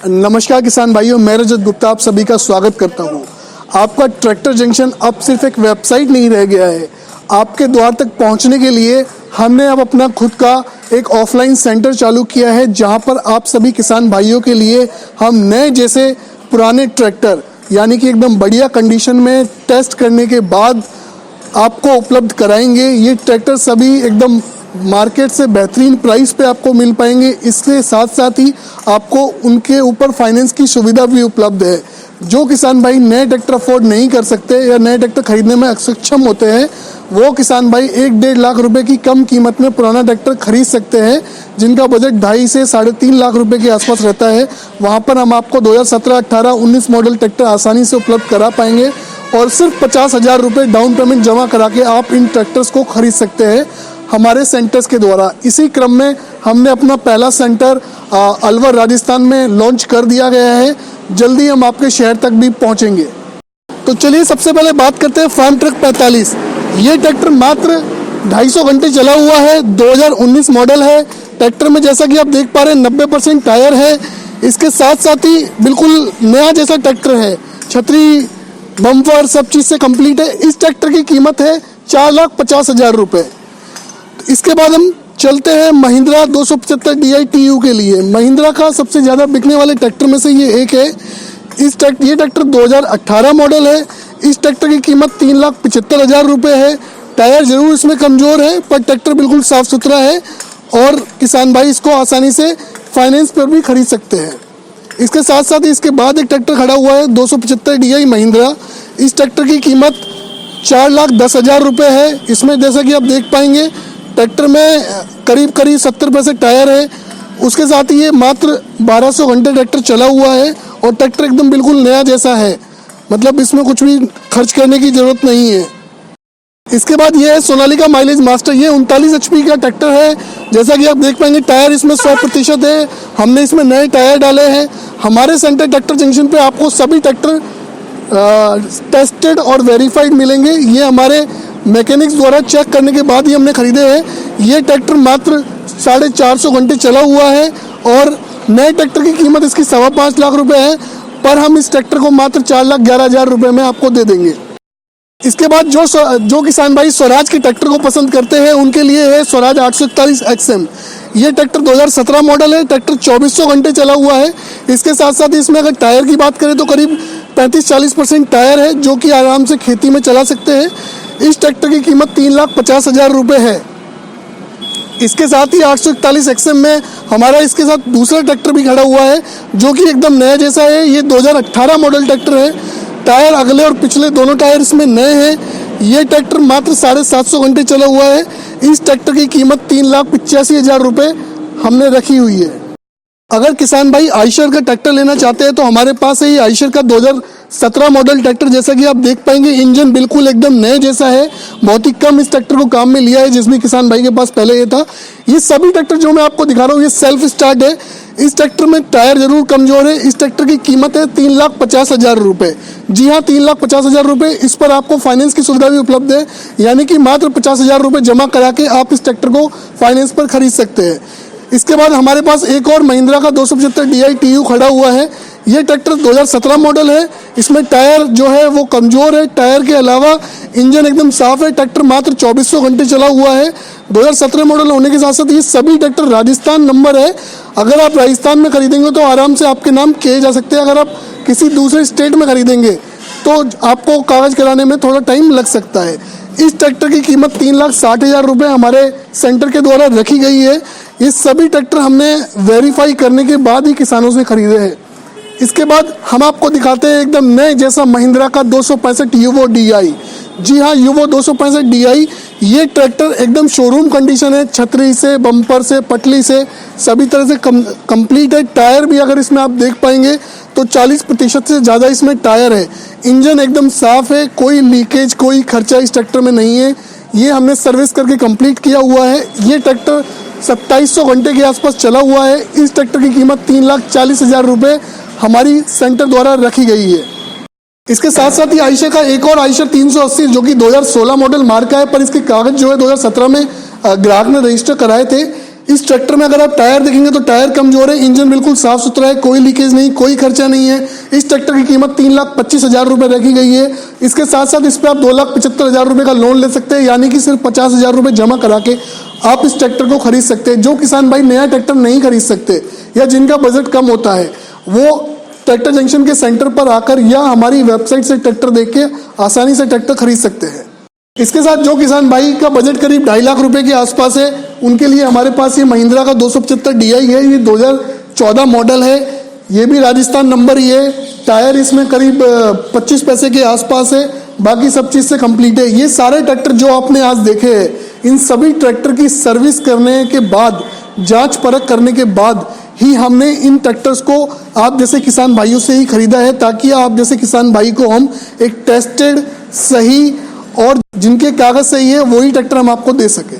नमस्कार किसान भाइयों, मैं रजत गुप्ता आप सभी का स्वागत करता हूं। आपका ट्रैक्टर जंक्शन अब सिर्फ एक वेबसाइट नहीं रह गया है। आपके द्वार तक पहुंचने के लिए हमने अब अपना खुद का एक ऑफलाइन सेंटर चालू किया है, जहां पर आप सभी किसान भाइयों के लिए हम नए जैसे पुराने ट्रैक्टर यानी कि एकदम बढ़िया कंडीशन में टेस्ट करने के बाद आपको उपलब्ध कराएंगे। ये ट्रैक्टर सभी एकदम मार्केट से बेहतरीन प्राइस पे आपको मिल पाएंगे। इसके साथ साथ ही आपको उनके ऊपर फाइनेंस की सुविधा भी उपलब्ध है। जो किसान भाई नए ट्रैक्टर अफोर्ड नहीं कर सकते या नए ट्रैक्टर खरीदने में अक्षम होते हैं, वो किसान भाई 1-1.5 लाख रुपए की कम कीमत में पुराना ट्रैक्टर खरीद सकते हैं, जिनका बजट 2.5 से 3.5 लाख रुपए के आसपास रहता है। वहाँ पर हम आपको 2017, 18, 19 मॉडल ट्रैक्टर आसानी से उपलब्ध करा पाएंगे और सिर्फ 50,000 रुपये डाउन पेमेंट जमा करा के आप इन ट्रैक्टर्स को खरीद सकते हैं हमारे सेंटर्स के द्वारा। इसी क्रम में हमने अपना पहला सेंटर अलवर राजस्थान में लॉन्च कर दिया गया है। जल्दी हम आपके शहर तक भी पहुंचेंगे। तो चलिए सबसे पहले बात करते हैं फार्म ट्रक 45। ये ट्रैक्टर मात्र 250 घंटे चला हुआ है, 2019 मॉडल है। ट्रैक्टर में जैसा कि आप देख पा रहे हैं 90% टायर है। इसके साथ साथ ही बिल्कुल नया जैसा ट्रैक्टर है, छतरी बम्पर सब चीज़ से कंप्लीट है। इस ट्रैक्टर की कीमत है 4,50,000 रुपये। इसके बाद हम चलते हैं महिंद्रा 275 DI TU के लिए। महिंद्रा का सबसे ज़्यादा बिकने वाले ट्रैक्टर में से ये एक है। ये ट्रैक्टर 2018 मॉडल है। इस ट्रैक्टर की कीमत 3,75,000 रुपये है। टायर जरूर इसमें कमज़ोर है, पर ट्रैक्टर बिल्कुल साफ़ सुथरा है और किसान भाई इसको आसानी से फाइनेंस पर भी खरीद सकते हैं। इसके साथ साथ इसके बाद एक ट्रैक्टर खड़ा हुआ है 275 DI महिंद्रा। इस ट्रैक्टर की कीमत 4,10,000 रुपये है। इसमें जैसा कि आप देख पाएंगे ट्रैक्टर में करीब 70% टायर है। उसके साथ ही ये मात्र 1200 घंटे ट्रैक्टर चला हुआ है और ट्रैक्टर एकदम बिल्कुल नया जैसा है, मतलब इसमें कुछ भी खर्च करने की ज़रूरत नहीं है। इसके बाद ये है सोनालिका माइलेज मास्टर। ये 39 HP का ट्रैक्टर है। जैसा कि आप देख पाएंगे टायर इसमें 100% है। हमने इसमें नए टायर डाले हैं। हमारे सेंटर ट्रैक्टर जंक्शन पे आपको सभी ट्रैक्टर टेस्टेड और वेरीफाइड मिलेंगे। ये हमारे मैकेनिक्स द्वारा चेक करने के बाद ही हमने खरीदे हैं। ये ट्रैक्टर मात्र 450 घंटे चला हुआ है और नए ट्रैक्टर की कीमत इसकी 5.25 लाख रुपए है, पर हम इस ट्रैक्टर को मात्र 4,11,000 रुपये में आपको दे देंगे। इसके बाद जो किसान भाई स्वराज के ट्रैक्टर को पसंद करते हैं उनके लिए है स्वराज 841 XM। ये ट्रैक्टर 2017 मॉडल है। ट्रैक्टर 2400 घंटे चला हुआ है। इसके साथ साथ इसमें अगर टायर की बात करें तो करीब 35-40% टायर है, जो कि आराम से खेती में चला सकते हैं। इस ट्रैक्टर की कीमत 3,50,000 रुपये है। इसके साथ ही 841 XM में हमारा इसके साथ दूसरा ट्रैक्टर भी खड़ा हुआ है, जो कि एकदम नया जैसा है। ये 2018 मॉडल ट्रैक्टर है। टायर अगले और पिछले दोनों टायर इसमें नए हैं। ये ट्रैक्टर मात्र 750 घंटे चला हुआ है। इस ट्रैक्टर की कीमत 3,85,000 रुपये हमने रखी हुई है। अगर किसान भाई आयशर का ट्रैक्टर लेना चाहते हैं तो हमारे पास है ये आयशर का 2017 मॉडल ट्रैक्टर। जैसा कि आप देख पाएंगे इंजन बिल्कुल एकदम नए जैसा है। बहुत ही कम इस ट्रैक्टर को काम में लिया है, जिसमें किसान भाई के पास पहले ये था। ये सभी ट्रैक्टर जो मैं आपको दिखा रहा हूँ ये सेल्फ स्टार्ट है। इस ट्रैक्टर में टायर जरूर कमजोर है। इस ट्रैक्टर की कीमत है 3,50,000 रुपये। जी हाँ, 3,50,000 रुपये। इस पर आपको फाइनेंस की सुविधा भी उपलब्ध है, यानी कि मात्र 50,000 रुपये जमा करा के आप इस ट्रैक्टर को फाइनेंस पर खरीद सकते हैं। इसके बाद हमारे पास एक और महिंद्रा का 275 DI TU खड़ा हुआ है। ये ट्रैक्टर 2017 मॉडल है। इसमें टायर जो है वो कमज़ोर है। टायर के अलावा इंजन एकदम साफ़ है। ट्रैक्टर मात्र 2400 घंटे चला हुआ है। 2017 मॉडल होने के साथ साथ ये सभी ट्रैक्टर राजस्थान नंबर है। अगर आप राजस्थान में खरीदेंगे तो आराम से आपके नाम किए जा सकते हैं। अगर आप किसी दूसरे स्टेट में खरीदेंगे तो आपको कागज़ कराने में थोड़ा टाइम लग सकता है। इस ट्रैक्टर की कीमत 3,60,000 रुपये हमारे सेंटर के द्वारा रखी गई है। ये सभी ट्रैक्टर हमने वेरीफाई करने के बाद ही किसानों से खरीदे हैं। इसके बाद हम आपको दिखाते हैं एकदम नए जैसा महिंद्रा का 265 युवो DI। जी हाँ, युवो 265 DI। ये ट्रैक्टर एकदम शोरूम कंडीशन है। छतरी से, बम्पर से, पटली से सभी तरह से कंप्लीट है। टायर भी अगर इसमें आप देख पाएंगे तो 40% से ज़्यादा इसमें टायर है। इंजन एकदम साफ़ है। कोई लीकेज, कोई खर्चा इस ट्रैक्टर में नहीं है। ये हमने सर्विस करके कंप्लीट किया हुआ है। ये ट्रैक्टर 2700 घंटे के आसपास चला हुआ है। इस ट्रैक्टर की कीमत 3,40,000 रुपये हमारी सेंटर द्वारा रखी गई है। इसके साथ साथ ही आयशर का एक और आयशर 380 जो कि 2016 मॉडल मार्का है, पर इसके कागज जो है 2017 में ग्राहक ने रजिस्टर कराए थे। इस ट्रैक्टर में अगर आप टायर देखेंगे तो टायर कमजोर है, इंजन बिल्कुल साफ सुथरा है, कोई लीकेज नहीं, कोई खर्चा नहीं है। इस ट्रैक्टर की कीमत 3,25,000 रुपये रखी गई है। इसके साथ साथ इस पर आप 2,75,000 रुपये का लोन ले सकते हैं, यानी कि सिर्फ 50,000 रुपये जमा करा के आप इस ट्रैक्टर को खरीद सकते हैं। जो किसान भाई नया ट्रैक्टर नहीं खरीद सकते या जिनका बजट कम होता है, वो ट्रैक्टर जंक्शन के सेंटर पर आकर या हमारी वेबसाइट से ट्रैक्टर देख के आसानी से ट्रैक्टर खरीद सकते हैं। इसके साथ जो किसान भाई का बजट करीब 2.5 लाख रुपए के आसपास है, उनके लिए हमारे पास ये महिंद्रा का 275 DI है। ये 2014 मॉडल है, ये भी राजस्थान नंबर ही है। टायर इसमें करीब 25 पैसे के आसपास है, बाकी सब चीज़ से कंप्लीट है। ये सारे ट्रैक्टर जो आपने आज देखे हैं, इन सभी ट्रैक्टर की सर्विस करने के बाद, जांच परख करने के बाद ही हमने इन ट्रैक्टर्स को आप जैसे किसान भाइयों से ही खरीदा है, ताकि आप जैसे किसान भाई को हम एक टेस्टेड, सही और जिनके कागज सही है वही ट्रैक्टर हम आपको दे सकें।